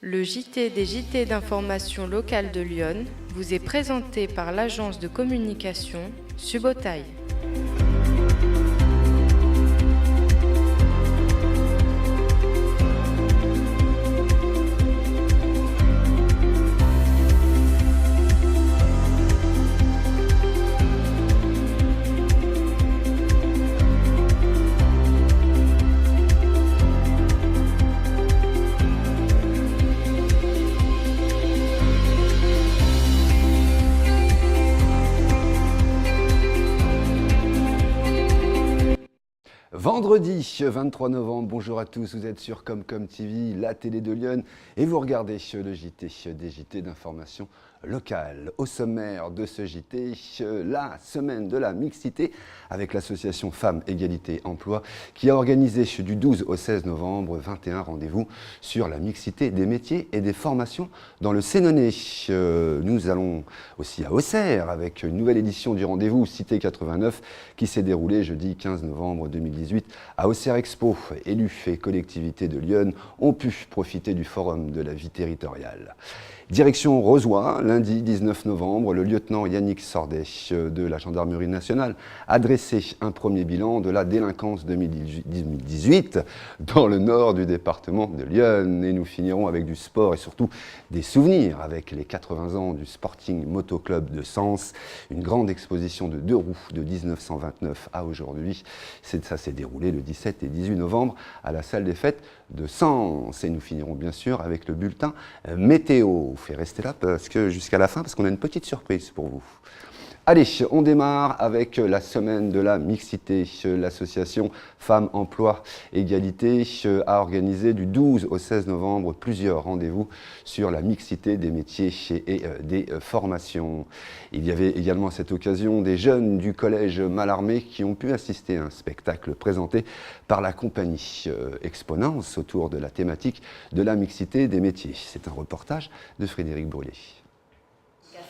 Le JT des JT d'information locale de Lyon vous est présenté par l'agence de communication Subotaï. Vendredi 23 novembre, bonjour à tous, vous êtes sur Comcom TV, la télé de Lyon, et vous regardez le JT des JT d'information locale. Au sommaire de ce JT, la semaine de la mixité avec l'association Femmes, Égalité, Emploi qui a organisé du 12 au 16 novembre 21 rendez-vous sur la mixité des métiers et des formations dans le Sénonais. Nous allons aussi à Auxerre avec une nouvelle édition du rendez-vous Cité 89 qui s'est déroulée jeudi 15 novembre 2018 à Auxerre Expo. Élus et collectivités de Lyon ont pu profiter du forum de la vie territoriale. Direction Rozoy, lundi 19 novembre, le lieutenant Yannick Sordet de la Gendarmerie nationale a dressé un premier bilan de la délinquance 2018 dans le nord du département de Lyon. Et nous finirons avec du sport et surtout des souvenirs avec les 80 ans du Sporting Moto Club de Sens. Une grande exposition de 2 roues de 1929 à aujourd'hui. Ça s'est déroulé le 17 et 18 novembre à la salle des fêtes de Sens. Et nous finirons bien sûr avec le bulletin météo. Fait rester là parce que jusqu'à la fin, parce qu'on a une petite surprise pour vous. Allez, on démarre avec la semaine de la mixité. L'association Femmes, Emploi, Égalité a organisé du 12 au 16 novembre plusieurs rendez-vous sur la mixité des métiers et des formations. Il y avait également à cette occasion des jeunes du collège Mallarmé qui ont pu assister à un spectacle présenté par la compagnie Exponence autour de la thématique de la mixité des métiers. C'est un reportage de Frédéric Brulé.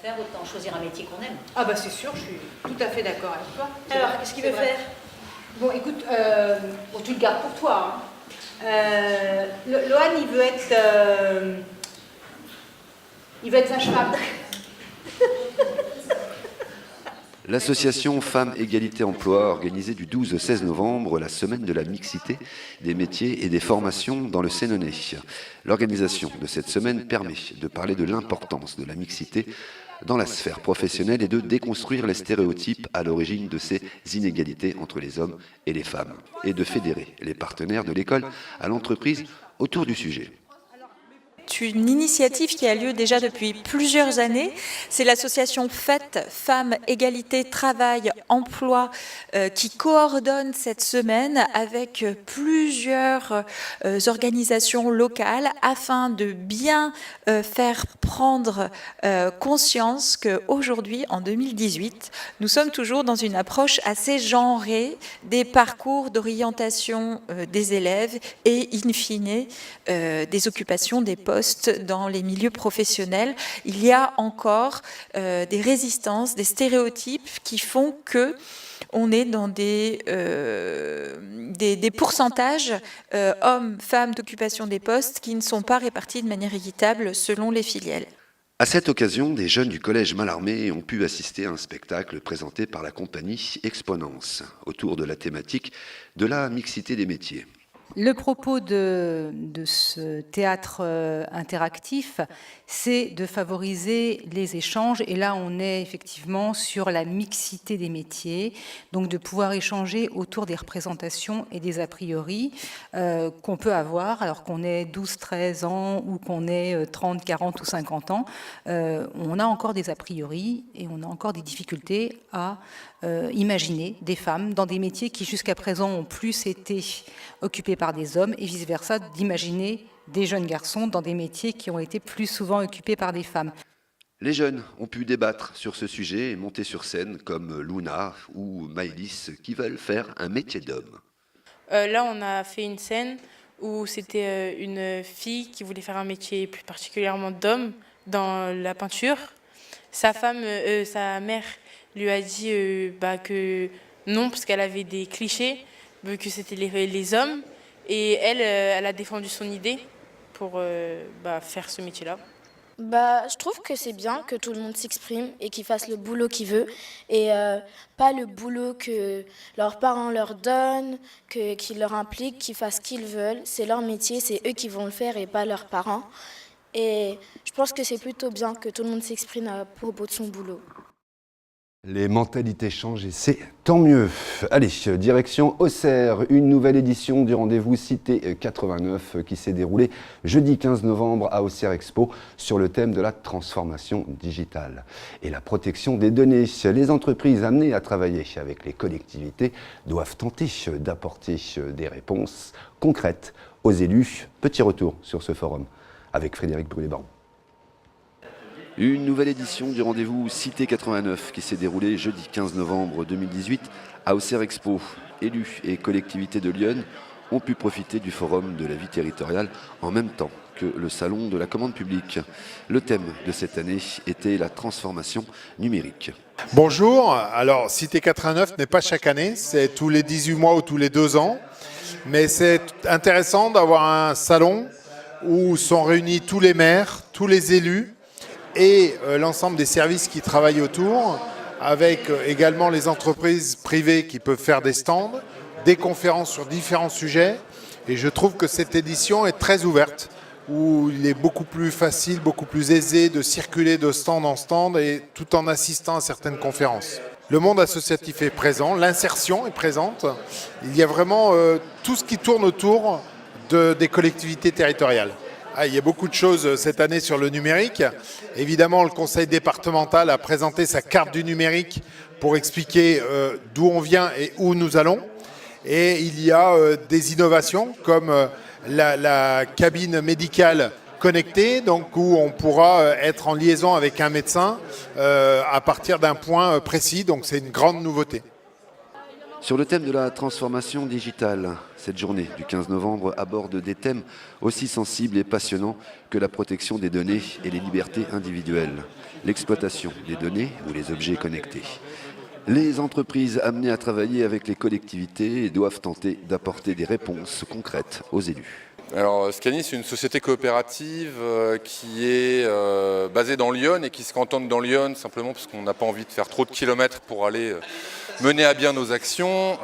Faire, autant choisir un métier qu'on aime. Ah bah c'est sûr, je suis tout à fait d'accord avec toi. Alors, qu'est-ce qu'il veut faire? Bon, écoute, bon, tu le gardes pour toi. Hein. Lohan, il veut être sage-femme. L'association Femmes, Égalité, Emploi a organisé du 12 au 16 novembre la semaine de la mixité des métiers et des formations dans le Sénonais. L'organisation de cette semaine permet de parler de l'importance de la mixité dans la sphère professionnelle et de déconstruire les stéréotypes à l'origine de ces inégalités entre les hommes et les femmes, et de fédérer les partenaires de l'école à l'entreprise autour du sujet. Une initiative qui a lieu déjà depuis plusieurs années. C'est l'association FET, Femmes, Égalité, Travail, Emploi, qui coordonne cette semaine avec plusieurs organisations locales afin de bien faire prendre conscience qu'aujourd'hui, en 2018, nous sommes toujours dans une approche assez genrée des parcours d'orientation des élèves et, in fine, des occupations des postes dans les milieux professionnels. Il y a encore des résistances, des stéréotypes qui font que on est dans des pourcentages hommes, femmes d'occupation des postes qui ne sont pas répartis de manière équitable selon les filiales. À cette occasion, des jeunes du collège Mallarmé ont pu assister à un spectacle présenté par la compagnie Exponence autour de la thématique de la mixité des métiers. Le propos de ce théâtre interactif, c'est de favoriser les échanges. Et là, on est effectivement sur la mixité des métiers, donc de pouvoir échanger autour des représentations et des a priori qu'on peut avoir, alors qu'on ait 12, 13 ans ou qu'on ait 30, 40 ou 50 ans. On a encore des a priori et on a encore des difficultés à imaginer des femmes dans des métiers qui jusqu'à présent ont plus été occupés par des hommes et vice-versa, d'imaginer des jeunes garçons dans des métiers qui ont été plus souvent occupés par des femmes. Les jeunes ont pu débattre sur ce sujet et monter sur scène comme Luna ou Maëlys qui veulent faire un métier d'homme. Là, on a fait une scène où c'était une fille qui voulait faire un métier plus particulièrement d'homme dans la peinture. Sa mère lui a dit que non, parce qu'elle avait des clichés, que c'était les hommes. Et elle a défendu son idée pour faire ce métier-là. Je trouve que c'est bien que tout le monde s'exprime et qu'il fasse le boulot qu'il veut et pas le boulot que leurs parents leur donnent, qui leur implique, qu'ils fassent ce qu'ils veulent. C'est leur métier, c'est eux qui vont le faire et pas leurs parents. Et je pense que c'est plutôt bien que tout le monde s'exprime à propos de son boulot. Les mentalités changent et c'est tant mieux. Allez, direction Auxerre, une nouvelle édition du rendez-vous Cité 89 qui s'est déroulée jeudi 15 novembre à Auxerre Expo sur le thème de la transformation digitale et la protection des données. Les entreprises amenées à travailler avec les collectivités doivent tenter d'apporter des réponses concrètes aux élus. Petit retour sur ce forum avec Frédéric Brulé-Baron. Une nouvelle édition du rendez-vous Cité 89 qui s'est déroulée jeudi 15 novembre 2018 à Auxerre Expo. Élus et collectivités de Lyon ont pu profiter du forum de la vie territoriale en même temps que le salon de la commande publique. Le thème de cette année était la transformation numérique. Bonjour, alors Cité 89 n'est pas chaque année, c'est tous les 18 mois ou tous les 2 ans. Mais c'est intéressant d'avoir un salon où sont réunis tous les maires, tous les élus, et l'ensemble des services qui travaillent autour, avec également les entreprises privées qui peuvent faire des stands, des conférences sur différents sujets. Et je trouve que cette édition est très ouverte, où il est beaucoup plus facile, beaucoup plus aisé de circuler de stand en stand et tout en assistant à certaines conférences. Le monde associatif est présent, l'insertion est présente. Il y a vraiment tout ce qui tourne autour des collectivités territoriales. Il y a beaucoup de choses cette année sur le numérique. Évidemment, le conseil départemental a présenté sa carte du numérique pour expliquer d'où on vient et où nous allons. Et il y a des innovations comme la cabine médicale connectée, donc où on pourra être en liaison avec un médecin à partir d'un point précis. Donc c'est une grande nouveauté. Sur le thème de la transformation digitale, cette journée du 15 novembre aborde des thèmes aussi sensibles et passionnants que la protection des données et les libertés individuelles, l'exploitation des données ou les objets connectés. Les entreprises amenées à travailler avec les collectivités doivent tenter d'apporter des réponses concrètes aux élus. Alors Scani, c'est une société coopérative qui est basée dans Lyon et qui se cantonne dans Lyon simplement parce qu'on n'a pas envie de faire trop de kilomètres pour aller mener à bien nos actions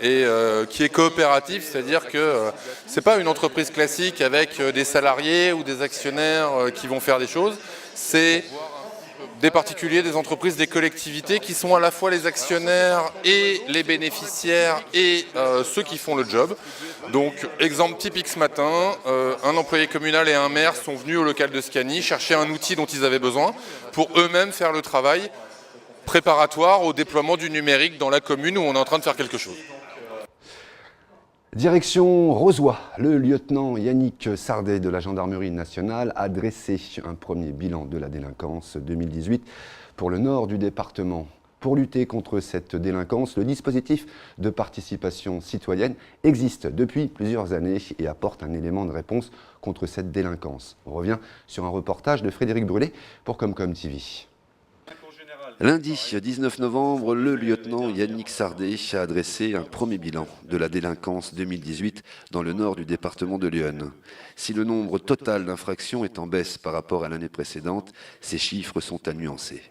et qui est coopérative, c'est-à-dire que ce n'est pas une entreprise classique avec des salariés ou des actionnaires qui vont faire des choses, c'est des particuliers, des entreprises, des collectivités qui sont à la fois les actionnaires et les bénéficiaires et ceux qui font le job. Donc, exemple typique ce matin, un employé communal et un maire sont venus au local de Scani chercher un outil dont ils avaient besoin pour eux-mêmes faire le travail préparatoire au déploiement du numérique dans la commune où on est en train de faire quelque chose. Direction Rozoy, le lieutenant Yannick Sardet de la Gendarmerie nationale a dressé un premier bilan de la délinquance 2018 pour le nord du département. Pour lutter contre cette délinquance, le dispositif de participation citoyenne existe depuis plusieurs années et apporte un élément de réponse contre cette délinquance. On revient sur un reportage de Frédéric Brulé pour Comcom TV. Lundi 19 novembre, le lieutenant Yannick Sardet a adressé un premier bilan de la délinquance 2018 dans le nord du département de Lyon. Si le nombre total d'infractions est en baisse par rapport à l'année précédente, ces chiffres sont à nuancer.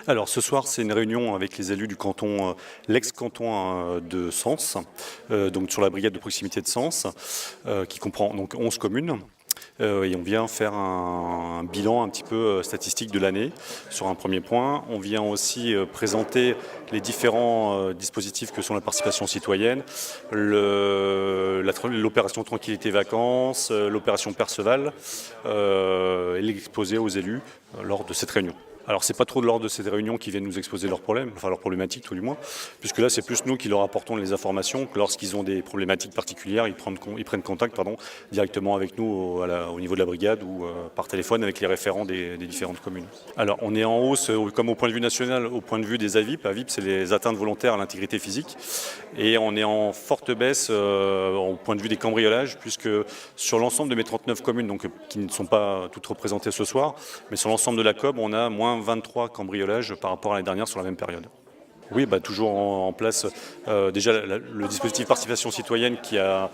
Alors ce soir, c'est une réunion avec les élus du canton, l'ex-canton de Sens, donc sur la brigade de proximité de Sens, qui comprend donc 11 communes. Et on vient faire un bilan un petit peu statistique de l'année sur un premier point. On vient aussi présenter les différents dispositifs que sont la participation citoyenne, l'opération Tranquillité Vacances, l'opération Perceval, et l'exposer aux élus lors de cette réunion. Alors c'est pas trop de l'ordre de ces réunions qui viennent nous exposer leurs problèmes, enfin leurs problématiques tout du moins, puisque là c'est plus nous qui leur apportons les informations, que lorsqu'ils ont des problématiques particulières, ils prennent contact directement avec nous au niveau de la brigade ou par téléphone avec les référents des différentes communes. Alors on est en hausse, comme au point de vue national, au point de vue des AVIP. AVIP c'est les atteintes volontaires à l'intégrité physique, et on est en forte baisse au point de vue des cambriolages, puisque sur l'ensemble de mes 39 communes, donc, qui ne sont pas toutes représentées ce soir, mais sur l'ensemble de la COB, on a moins 23 cambriolages par rapport à l'année dernière sur la même période. Oui, toujours en place déjà le dispositif participation citoyenne qui a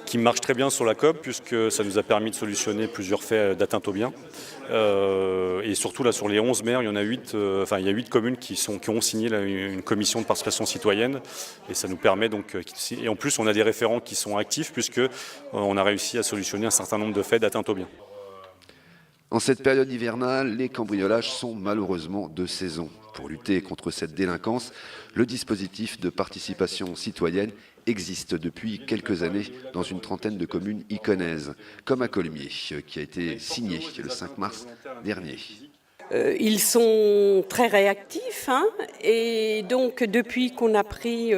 qui marche très bien sur la COP puisque ça nous a permis de solutionner plusieurs faits d'atteinte aux biens. Et surtout là sur les 11 maires, il y en a 8, il y a 8 communes qui ont signé là, une commission de participation citoyenne et ça nous permet donc, et en plus on a des référents qui sont actifs puisque on a réussi à solutionner un certain nombre de faits d'atteinte aux biens. En cette période hivernale, les cambriolages sont malheureusement de saison. Pour lutter contre cette délinquance, le dispositif de participation citoyenne existe depuis quelques années dans une trentaine de communes iconaises, comme à Colomiers, qui a été signé le 5 mars dernier. Ils sont très réactifs et donc depuis qu'on a pris,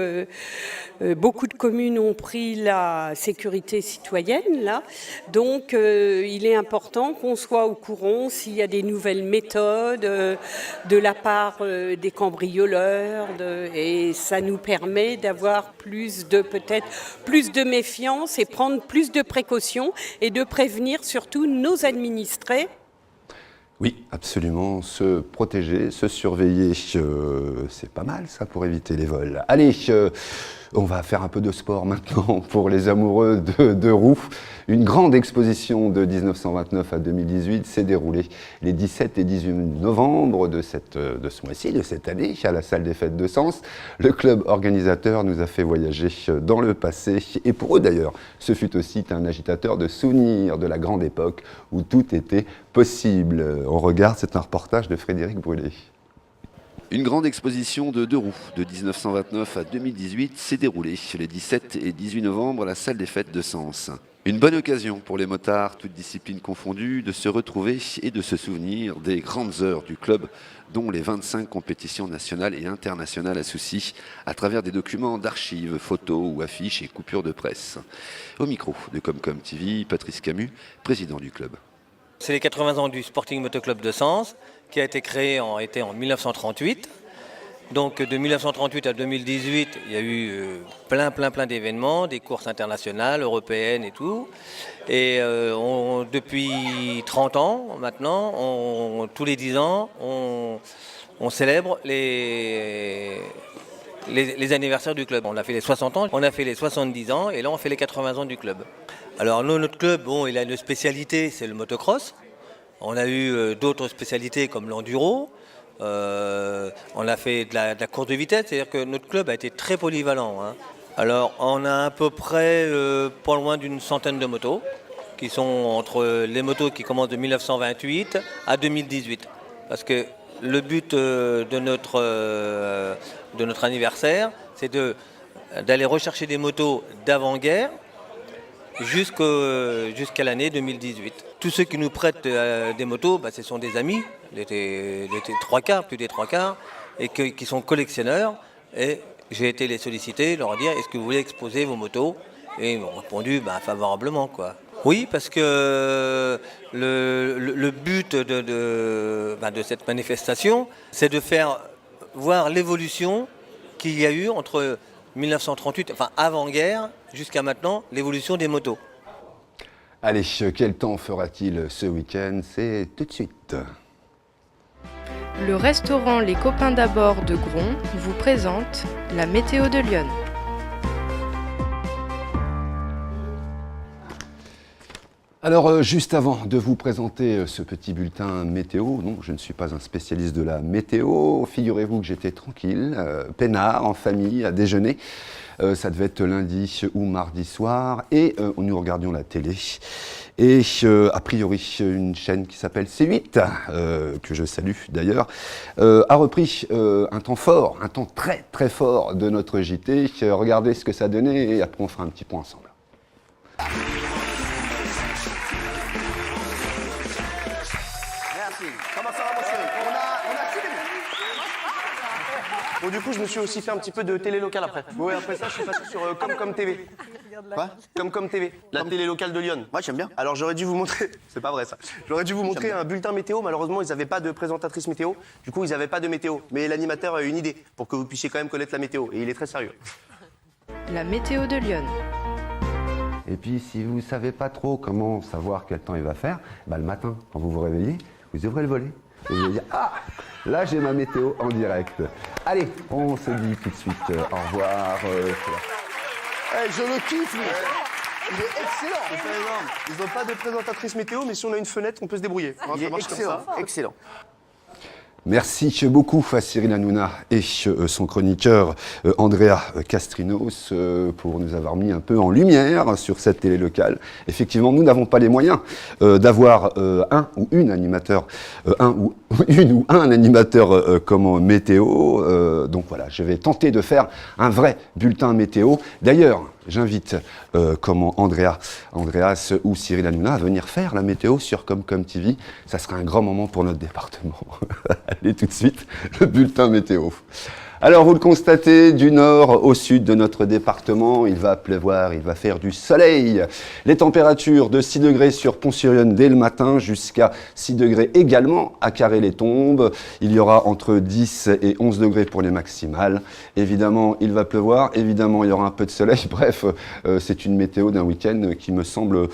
beaucoup de communes ont pris la sécurité citoyenne là, donc il est important qu'on soit au courant s'il y a des nouvelles méthodes de la part des cambrioleurs et ça nous permet d'avoir peut-être plus de méfiance et prendre plus de précautions et de prévenir surtout nos administrés. Oui, absolument, se protéger, se surveiller, c'est pas mal ça pour éviter les vols. Allez, on va faire un peu de sport maintenant pour les amoureux de roues. Une grande exposition de 1929 à 2018 s'est déroulée les 17 et 18 novembre de ce mois-ci, de cette année, à la salle des fêtes de Sens. Le club organisateur nous a fait voyager dans le passé et pour eux d'ailleurs, ce fut aussi un agitateur de souvenirs de la grande époque où tout était possible. On regarde, c'est un reportage de Frédéric Brûlé. Une grande exposition de deux roues de 1929 à 2018 s'est déroulée les 17 et 18 novembre à la salle des fêtes de Sens. Une bonne occasion pour les motards, toutes disciplines confondues, de se retrouver et de se souvenir des grandes heures du club, dont les 25 compétitions nationales et internationales associent à travers des documents d'archives, photos ou affiches et coupures de presse. Au micro de Comcom TV, Patrice Camus, président du club. C'est les 80 ans du Sporting Moto Club de Sens, qui a été créé en 1938. Donc de 1938 à 2018, il y a eu plein d'événements, des courses internationales, européennes et tout. Et depuis 30 ans maintenant, tous les 10 ans, on célèbre les anniversaires du club. On a fait les 60 ans, on a fait les 70 ans et là on fait les 80 ans du club. Alors notre club, il a une spécialité, c'est le motocross. On a eu d'autres spécialités comme l'enduro. On a fait de la course de vitesse, c'est-à-dire que notre club a été très polyvalent. Alors on a à peu près pas loin d'une centaine de motos, qui sont entre les motos qui commencent de 1928 à 2018. Parce que le but de notre anniversaire, c'est d'aller rechercher des motos d'avant-guerre jusqu'à l'année 2018. Tous ceux qui nous prêtent des motos, ce sont des amis, plus des trois quarts, et qui sont collectionneurs. Et j'ai été les solliciter, leur dire, est-ce que vous voulez exposer vos motos? Et ils m'ont répondu favorablement, quoi. Oui, parce que le but de cette manifestation, c'est de faire voir l'évolution qu'il y a eu entre 1938, avant-guerre, jusqu'à maintenant, l'évolution des motos. Allez, quel temps fera-t-il ce week-end? C'est tout de suite. Le restaurant Les Copains d'Abord de Gron vous présente la météo de Lyon. Alors, juste avant de vous présenter ce petit bulletin météo, non, je ne suis pas un spécialiste de la météo, figurez-vous que j'étais tranquille, peinard, en famille, à déjeuner. Ça devait être lundi ou mardi soir, et nous regardions la télé. Et a priori, une chaîne qui s'appelle C8, que je salue d'ailleurs, a repris un temps fort, un temps très très fort de notre JT. Regardez ce que ça donnait, et après on fera un petit point ensemble. Comment ça va, mon chéri? On a 6 minutes. Bon, du coup, je me suis aussi fait un petit peu de télé locale après. Oui, après ça, je suis passé sur Comcom TV. Quoi? Comcom TV, la télé locale de Lyon. Ouais, j'aime bien. Alors, j'aurais dû vous montrer... C'est pas vrai, ça. J'aurais dû vous montrer un bulletin météo. Malheureusement, ils n'avaient pas de présentatrice météo. Du coup, ils n'avaient pas de météo. Mais l'animateur a une idée pour que vous puissiez quand même connaître la météo. Et il est très sérieux. La météo de Lyon. Et puis, si vous ne savez pas trop comment savoir quel temps il va faire, le matin, quand vous vous réveillez, vous ouvrez le volet. Et vous allez dire, ah, là j'ai ma météo en direct. Allez, on se dit tout de suite au revoir. Hey, je le kiffe, lui. Il est excellent. C'est pas énorme. Ils n'ont pas de présentatrice météo, mais si on a une fenêtre, on peut se débrouiller. Il est excellent, excellent. Merci beaucoup à Cyril Hanouna et son chroniqueur Andrea Castrinos pour nous avoir mis un peu en lumière sur cette télé locale. Effectivement, nous n'avons pas les moyens d'avoir un ou une animateur, un animateur comme météo. Donc voilà, je vais tenter de faire un vrai bulletin météo. D'ailleurs, j'invite Andreas ou Cyril Hanouna à venir faire la météo sur Comme TV. Ça sera un grand moment pour notre département. Allez tout de suite, le bulletin météo. Alors vous le constatez, du nord au sud de notre département, il va pleuvoir, il va faire du soleil. Les températures de 6 degrés sur Pont-sur-Yonne dès le matin jusqu'à 6 degrés également à Carré-les-Tombes. Il y aura entre 10 et 11 degrés pour les maximales. Évidemment, il va pleuvoir, évidemment, il y aura un peu de soleil. Bref, c'est une météo d'un week-end qui me semble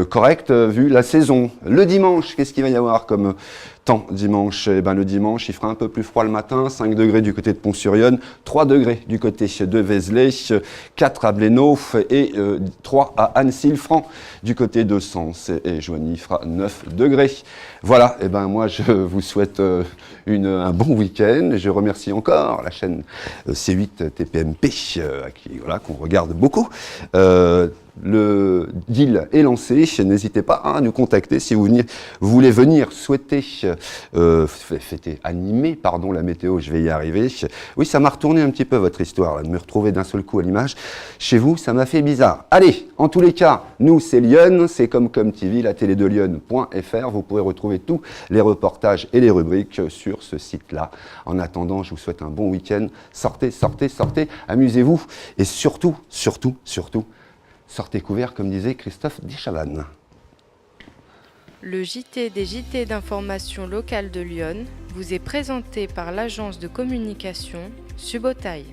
correcte vu la saison. Le dimanche, qu'est-ce qu'il va y avoir comme temps dimanche? Eh ben, le dimanche, il fera un peu plus froid le matin, 5 degrés du côté de Pont-sur-Yonne, 3 degrés du côté de Vézelay, 4 à Blénaud et 3 à Annecy-le-Franc du côté de Sens. Et Joigny fera 9 degrés. Voilà, eh ben, moi je vous souhaite un bon week-end. Je remercie encore la chaîne C8 TPMP qu'on regarde beaucoup. Le deal est lancé, n'hésitez pas à nous contacter si vous voulez venir souhaiter animer la météo, je vais y arriver. Oui, ça m'a retourné un petit peu votre histoire, là, de me retrouver d'un seul coup à l'image. Chez vous, ça m'a fait bizarre. Allez, en tous les cas, nous c'est Lyon, c'est comme TV, la télé de Lyon.fr. Vous pourrez retrouver tous les reportages et les rubriques sur ce site-là. En attendant, je vous souhaite un bon week-end. Sortez, amusez-vous et surtout, sortez couverts, comme disait Christophe Deschavannes. Le JT des JT d'information locale de Lyon vous est présenté par l'agence de communication Subotaille.